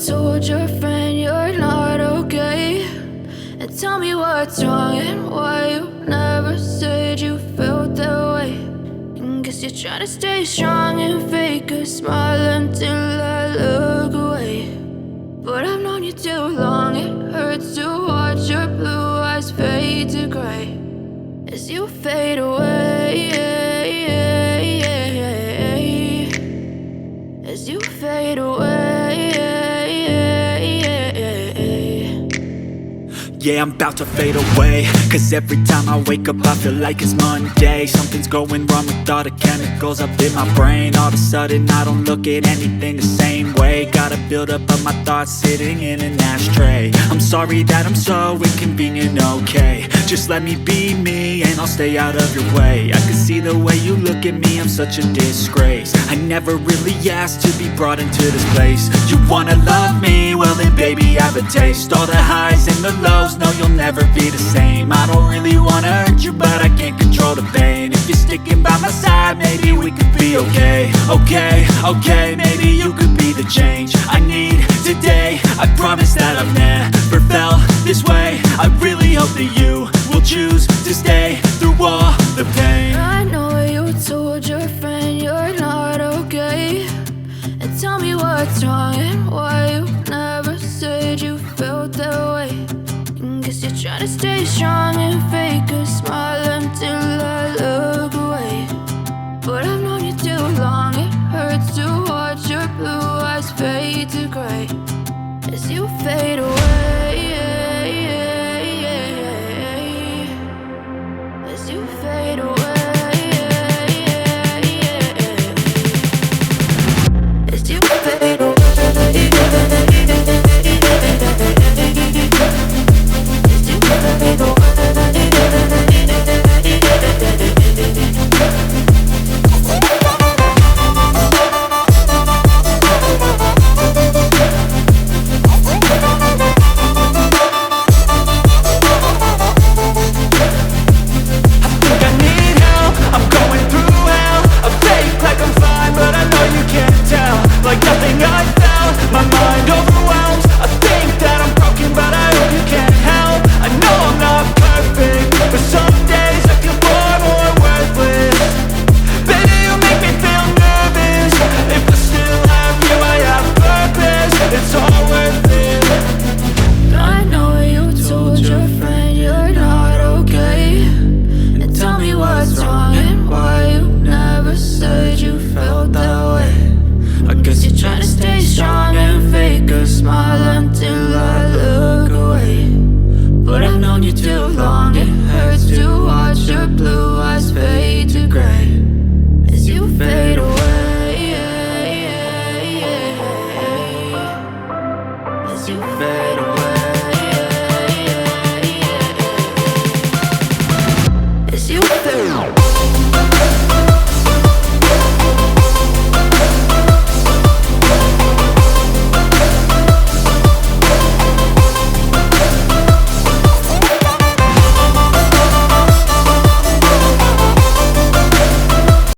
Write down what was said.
told your friend you're not okay, and tell me what's wrong and why you never said you felt that way. And guess you're trying to stay strong and fake a smile until I look away. But I've known you too long, it hurts to watch your blue eyes fade to gray as you fade away, as you fade away. Yeah, I'm about to fade away, cause every time I wake up I feel like it's Monday. Something's going wrong with all the chemicals up in my brain. All of a sudden I don't look at anything the same way. Gotta build up of my thoughts sitting in an ashtray. I'm sorry that I'm so inconvenient, okay. Just let me be me and I'll stay out of your way. I can see the way you look at me, I'm such a disgrace. I never really asked to be brought into this place. You wanna love me? Well then baby I have a taste. All the highs and the lows, no you'll never be the same. I don't really wanna hurt you but I can't control the pain. If you're sticking by my side maybe we could be okay. Okay, maybe you could be the change I need today. I promise that I've never felt this way. I really hope that you will choose to stay through all the pain. I know you told your friend you're not okay, and tell me what's wrong and why you never said you felt that way. And guess you're trying to stay strong and fake a smile until I look away. But I've known you too long, it hurts to watch your blue eyes fade to gray as you fade away.